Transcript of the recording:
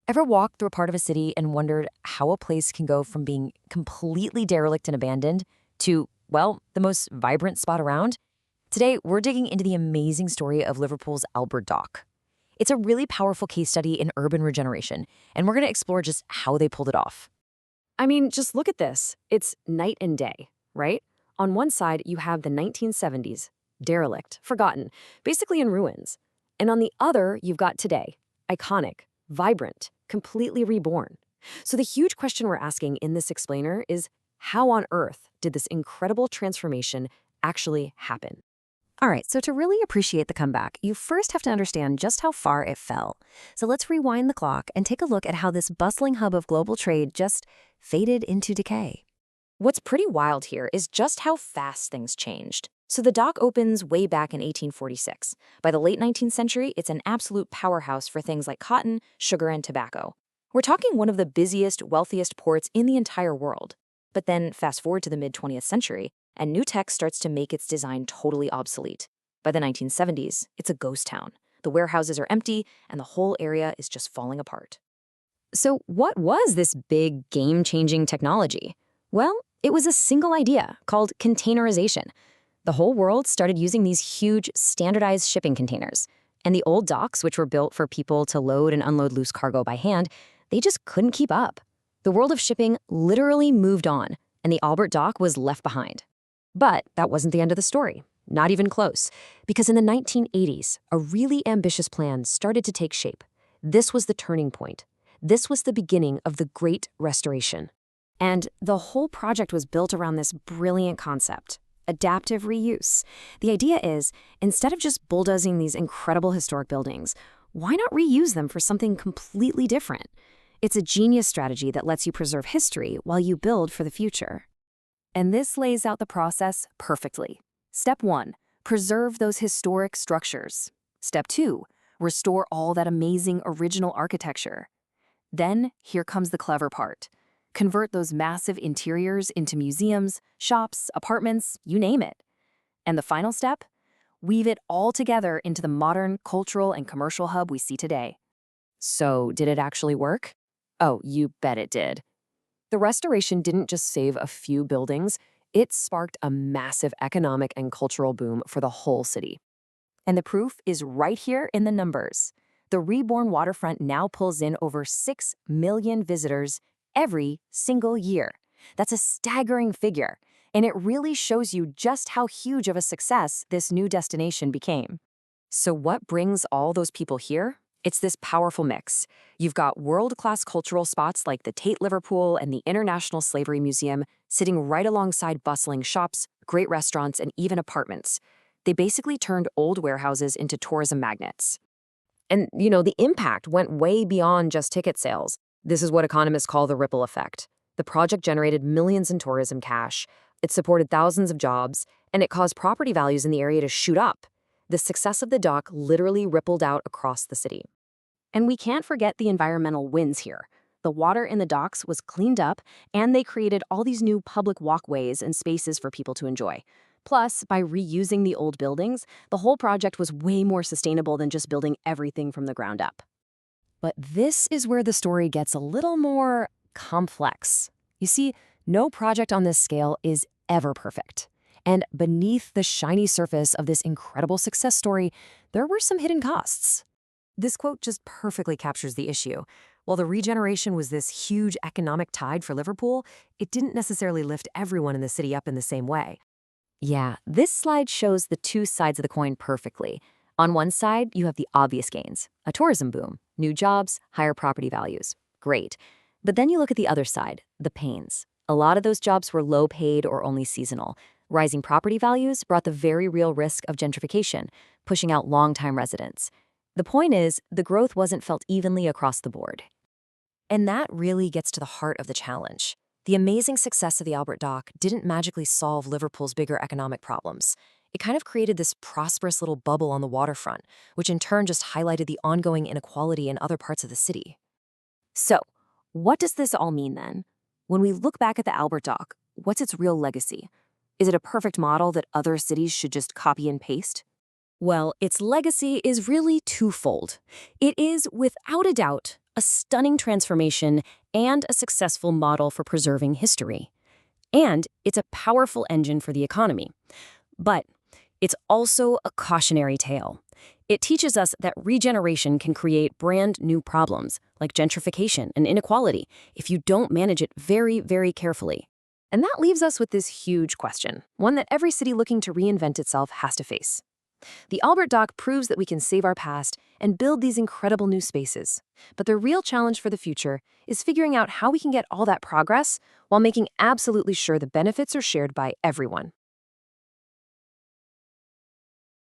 Ever walked through a part of a city and wondered how a place can go from being completely derelict and abandoned to, well, the most vibrant spot around? Today, we're digging into the amazing story of Liverpool's Albert Dock. It's a really powerful case study in urban regeneration, and we're going to explore just how they pulled it off. I mean, just look at this. It's night and day, right? On one side, you have the 1970s, derelict, forgotten, basically in ruins. And on the other, you've got today, iconic, vibrant, completely reborn. So the huge question we're asking in this explainer is, how on earth did this incredible transformation actually happen? All right, so to really appreciate the comeback, you first have to understand just how far it fell. So let's rewind the clock and take a look at how this bustling hub of global trade just faded into decay. What's pretty wild here is just how fast things changed. So the dock opens way back in 1846. By the late 19th century, it's an absolute powerhouse for things like cotton, sugar, and tobacco. We're talking one of the busiest, wealthiest ports in the entire world. But then fast forward to the mid-20th century, and new tech starts to make its design totally obsolete. By the 1970s, it's a ghost town. The warehouses are empty, and the whole area is just falling apart. So what was this big, game-changing technology? Well, it was a single idea called containerization. The whole world started using these huge, standardized shipping containers. And the old docks, which were built for people to load and unload loose cargo by hand, they just couldn't keep up. The world of shipping literally moved on, and the Albert Dock was left behind. But that wasn't the end of the story. Not even close. Because in the 1980s, a really ambitious plan started to take shape. This was the turning point. This was the beginning of the Great Restoration. And the whole project was built around this brilliant concept: adaptive reuse. The idea is, instead of just bulldozing these incredible historic buildings, why not reuse them for something completely different? It's a genius strategy that lets you preserve history while you build for the future. And this lays out the process perfectly. Step 1, preserve those historic structures. Step 2, restore all that amazing original architecture. Then, here comes the clever part. Convert those massive interiors into museums, shops, apartments, you name it. And the final step? Weave it all together into the modern cultural and commercial hub we see today. So, did it actually work? Oh, you bet it did. The restoration didn't just save a few buildings, it sparked a massive economic and cultural boom for the whole city. And the proof is right here in the numbers. The Reborn waterfront now pulls in over 6 million visitors every single year. That's a staggering figure, and it really shows you just how huge of a success this new destination became. So what brings all those people here? It's this powerful mix. You've got world-class cultural spots like the Tate Liverpool and the International Slavery Museum sitting right alongside bustling shops, great restaurants, and even apartments. They basically turned old warehouses into tourism magnets. And, the impact went way beyond just ticket sales. This is what economists call the ripple effect. The project generated millions in tourism cash, it supported thousands of jobs, and it caused property values in the area to shoot up. The success of the dock literally rippled out across the city. And we can't forget the environmental wins here. The water in the docks was cleaned up, and they created all these new public walkways and spaces for people to enjoy. Plus, by reusing the old buildings, the whole project was way more sustainable than just building everything from the ground up. But this is where the story gets a little more complex. You see, no project on this scale is ever perfect. And beneath the shiny surface of this incredible success story, there were some hidden costs. This quote just perfectly captures the issue. While the regeneration was this huge economic tide for Liverpool, it didn't necessarily lift everyone in the city up in the same way. Yeah, this slide shows the two sides of the coin perfectly. On one side, you have the obvious gains, a tourism boom, new jobs, higher property values. Great. But then you look at the other side, the pains. A lot of those jobs were low paid or only seasonal. Rising property values brought the very real risk of gentrification, pushing out long-time residents. The point is, the growth wasn't felt evenly across the board. And that really gets to the heart of the challenge. The amazing success of the Albert Dock didn't magically solve Liverpool's bigger economic problems. It kind of created this prosperous little bubble on the waterfront, which in turn just highlighted the ongoing inequality in other parts of the city. So, what does this all mean then? When we look back at the Albert Dock, what's its real legacy? Is it a perfect model that other cities should just copy and paste? Well, its legacy is really twofold. It is, without a doubt, a stunning transformation, and a successful model for preserving history. And it's a powerful engine for the economy. But it's also a cautionary tale. It teaches us that regeneration can create brand new problems, like gentrification and inequality, if you don't manage it very, very carefully. And that leaves us with this huge question, one that every city looking to reinvent itself has to face. The Albert Dock proves that we can save our past and build these incredible new spaces. But the real challenge for the future is figuring out how we can get all that progress while making absolutely sure the benefits are shared by everyone.